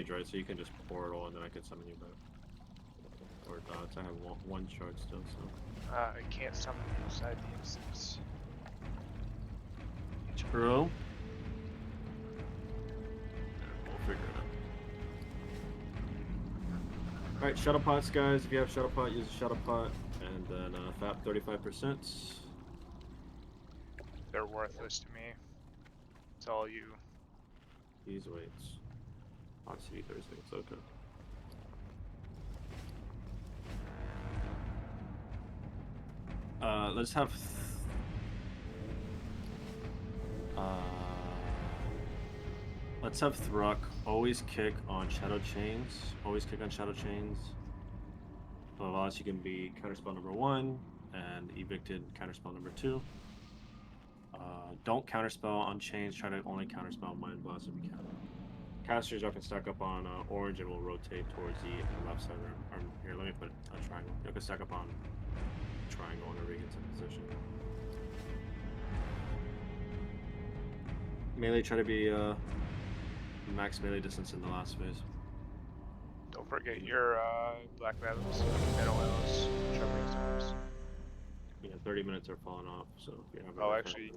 right? So you can just portal and then I can summon you back. Or dots. I have one shard still, so. I can't summon you inside the instance. True. We'll figure it out. Alright, shuttle pots, guys. If you have shuttle pot, use a shuttle pot. And then FAP 35%. They're worthless to me. It's all you. These weights. On CD Thursday, it's okay. Let's have. Let's have Thruk always kick on Shadow Chains. Always kick on Shadow Chains. Otherwise, you can be counterspell number 1 and evicted counterspell number 2. Don't counterspell on Chains. Try to only counterspell Mind Blast if you can. Casters y'all can stack up on orange and we'll rotate towards the left side. Or here, let me put a triangle. You can stack up on triangle whenever you get to position. Melee, try to be max melee distance in the last phase. Don't forget your black rabbits, middle elves, sharpening stones. Yeah, 30 minutes are falling off, so if you have. Oh, actually.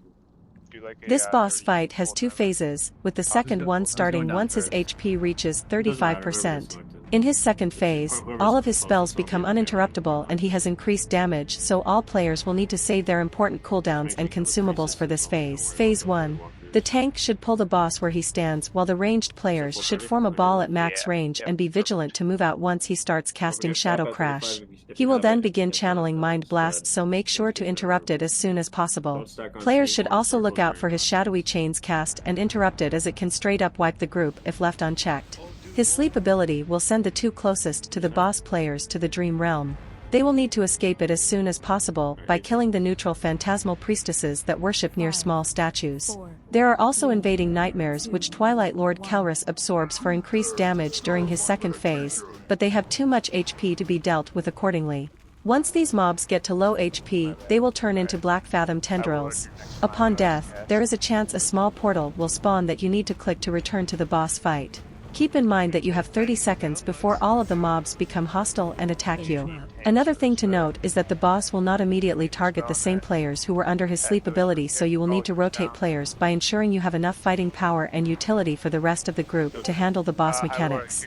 Like a, This boss fight has 2 phases, with the second one starting once his HP reaches 35%. In his second phase, all of his spells become uninterruptible and he has increased damage, so all players will need to save their important cooldowns and consumables for this phase. Phase 1. The tank should pull the boss where he stands while the ranged players should form a ball at max range and be vigilant to move out once he starts casting Shadow Crash. He will then begin channeling Mind Blast, so make sure to interrupt it as soon as possible. Players should also look out for his Shadowy Chains cast and interrupt it, as it can straight up wipe the group if left unchecked. His sleep ability will send the 2 closest to the boss players to the Dream Realm. They will need to escape it as soon as possible by killing the neutral phantasmal priestesses that worship near small statues. There are also invading nightmares which Twilight Lord Kelris absorbs for increased damage during his second phase, but they have too much HP to be dealt with accordingly. Once these mobs get to low HP, they will turn into Black Fathom tendrils. Upon death, there is a chance a small portal will spawn that you need to click to return to the boss fight. Keep in mind that you have 30 seconds before all of the mobs become hostile and attack you. Another thing to note is that the boss will not immediately target the same players who were under his sleep ability, so you will need to rotate players by ensuring you have enough fighting power and utility for the rest of the group to handle the boss mechanics.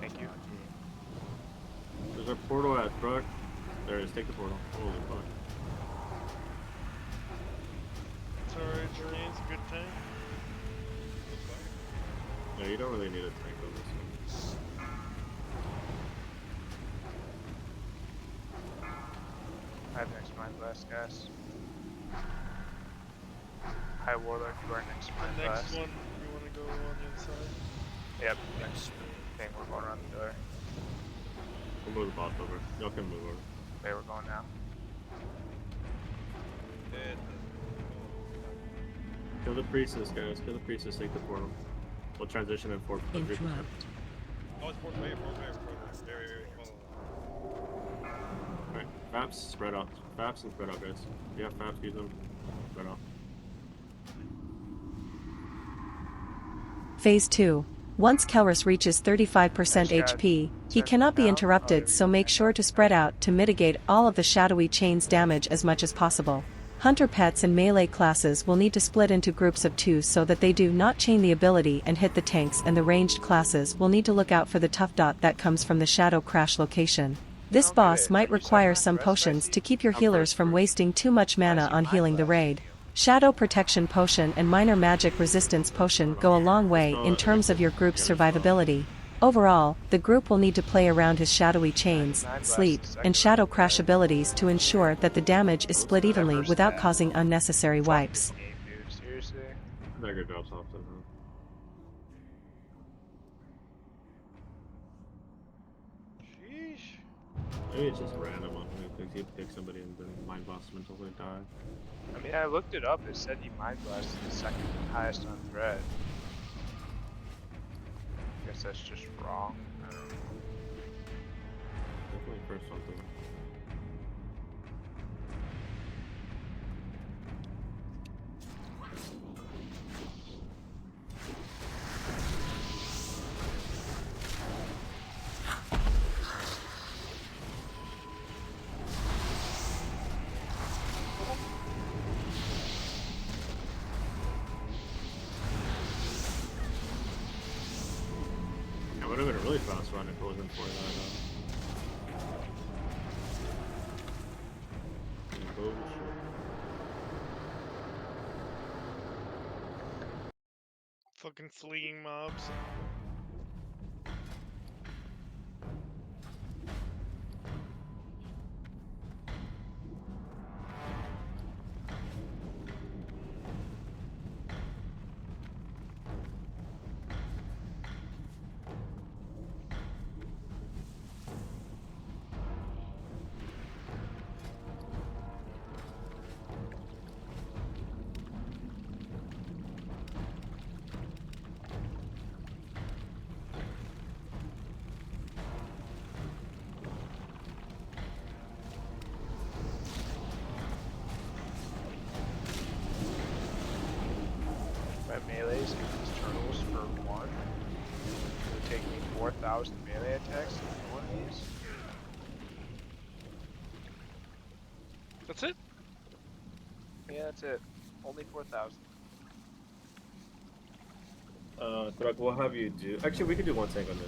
Thank you. There's a portal at Brook. There it is, take the portal. Holy fuck. It's alright, Jordan's a good tank. Yeah, you don't really need a tank on this one. I have next Mind Blast, guys. Hi Warlock, you are next Mind The Blast. next one, you want to go on the inside? Yep, next thing we're going around the door. We'll move the boss over. Y'all can move over. Okay, we're going now. Dead. Kill the priestess, guys. Kill the priestess, take the portal. We'll transition in 4%. Oh, it's fourth wave. Very, Alright, Faps, spread out. Faps and spread out, guys. If you have Faps, use them. Spread out. Phase 2. Once Kelris reaches 35% HP, he cannot be interrupted, so make sure to spread out to mitigate all of the Shadowy Chains damage as much as possible. Hunter pets and melee classes will need to split into groups of 2 so that they do not chain the ability and hit the tanks, and the ranged classes will need to look out for the tough dot that comes from the Shadow Crash location. This boss might require some potions to keep your healers from wasting too much mana on healing the raid. Shadow Protection Potion and Minor Magic Resistance Potion go a long way in terms of your group's survivability. Overall, the group will need to play around his Shadowy Chains, Sleep, and Shadow Crash abilities to ensure that the damage is split evenly without causing unnecessary wipes. Seriously? Dagger drops off then, huh? Sheesh. Maybe it's just random. You pick somebody and then mind boss them until they die. I mean, I looked it up. It said you Mind Blast is the second highest on thread. I guess that's just wrong. I don't know. Definitely first something. really fast run if it wasn't for that. Bullshit. Fucking fleeing mobs. My melees against turtles for 1. It would take me 4,000 melee attacks to do one of these. That's it? Yeah, that's it. Only 4,000. Greg, we'll have you do. Actually, we could do one tank on this.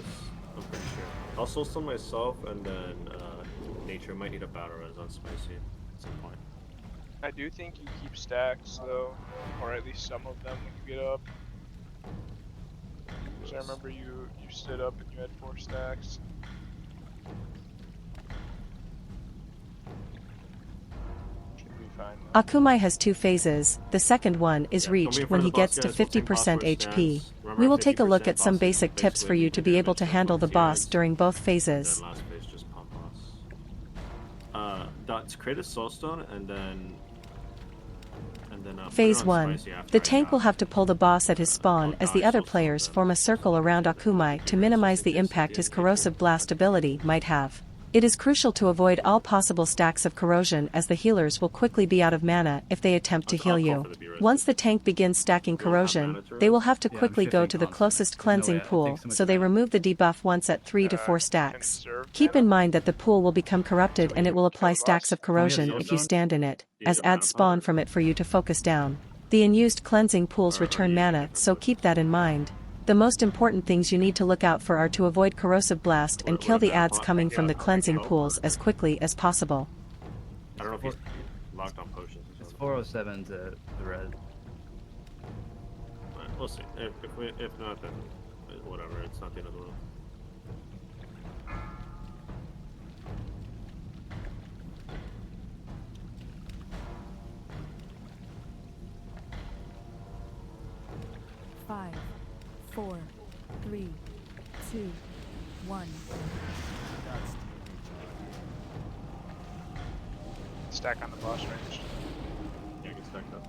I'm pretty sure. I'll soul stone myself, and then Nature might need a battle res on Spicy at some point. I do think you keep stacks though, or at least some of them when you get up. Because I remember you stood up and you had 4 stacks. Should be fine though. Akumai has 2 phases. The second one is reached when he gets to 50% HP. We will take a look at some basic tips for you to be able to handle the boss during both phases. Then last phase, just pump boss. That's create a soulstone and then. Phase 1. The tank will have to pull the boss at his spawn as the other players form a circle around Akumai to minimize the impact his corrosive blast ability might have. It is crucial to avoid all possible stacks of corrosion as the healers will quickly be out of mana if they attempt to heal you. Once the tank begins stacking corrosion, they will have to quickly go to the closest cleansing pool, so they remove the debuff once at 3 to 4 stacks. Keep in mind that the pool will become corrupted and it will apply stacks of corrosion if you stand in it, as adds spawn from it for you to focus down. The unused cleansing pools return mana, so keep that in mind. The most important things you need to look out for are to avoid corrosive blast and kill the adds coming from the cleansing pools as quickly as possible. I don't know if he's locked on potions. It's 407 to the red. Right, we'll see. If not, then whatever. It's not the end of the world. Five, 4, 3, 2, 1. Stack on the boss range. Yeah, get stacked up.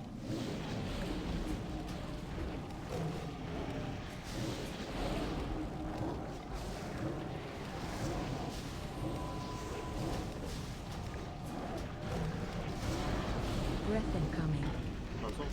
Breath incoming. Console.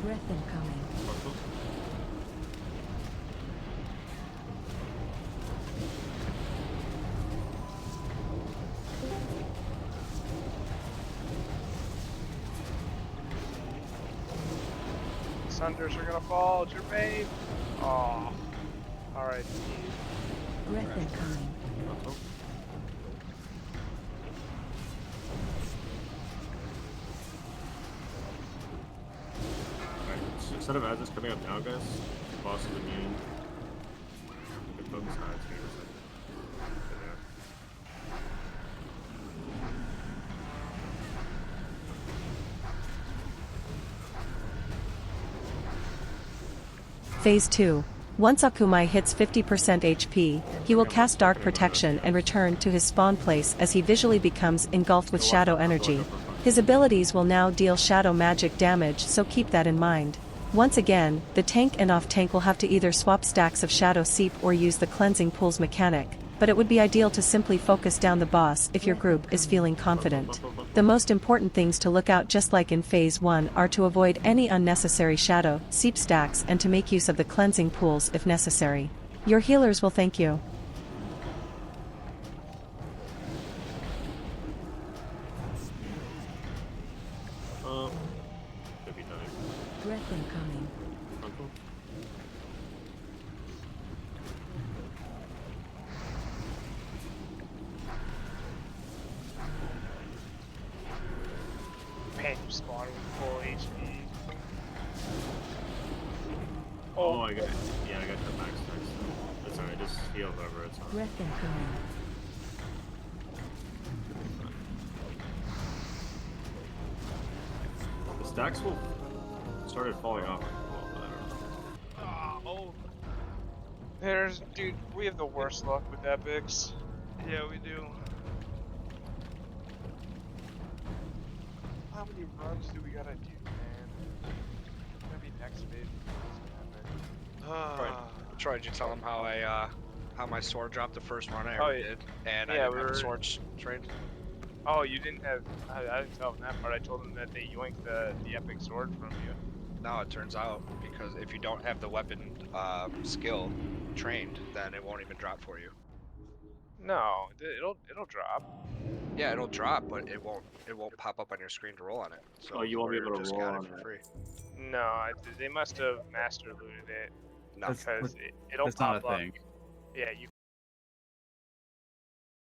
Breath incoming. Sunders are gonna fall, Jermaine! Oh. Alright. Breath incoming. Instead of Azis coming up now, guys, the boss is immune. You can focus on it here. Phase 2. Once Akumai hits 50% HP, he will cast Dark Protection and return to his spawn place as he visually becomes engulfed with shadow energy. His abilities will now deal shadow magic damage, so keep that in mind. Once again, the tank and off-tank will have to either swap stacks of Shadow Seep or use the Cleansing Pools mechanic, but it would be ideal to simply focus down the boss if your group is feeling confident. The most important things to look out, just like in Phase 1, are to avoid any unnecessary shadow, seep stacks, and to make use of the cleansing pools if necessary. Your healers will thank you. Could be dying. Breath incoming. Frontal. Man, you spawned with full HP. Oh, I got yeah, I got the max next. That's alright, just heal whoever it's on. Breath incoming. The stacks will started falling off. Well, but I don't know. Oh, There's, dude, we have the worst luck with epics. yeah, we do. How many runs do we gotta do, man? Maybe next vid. Troy, did you tell him how my sword dropped the first run I Oh, ever yeah. did, and I Yeah, didn't we have were- the sword trained? Oh, you didn't have. I didn't tell them that part. I told them that they yoinked the epic sword from you. No, it turns out because if you don't have the weapon skill trained, then it won't even drop for you. No, it'll drop. Yeah, it'll drop, but it won't pop up on your screen to roll on it. So Oh, you won't be Warrior able to just roll got on it for it. free. No, they must have master looted it No, because it'll That's pop not a up. thing. Yeah, you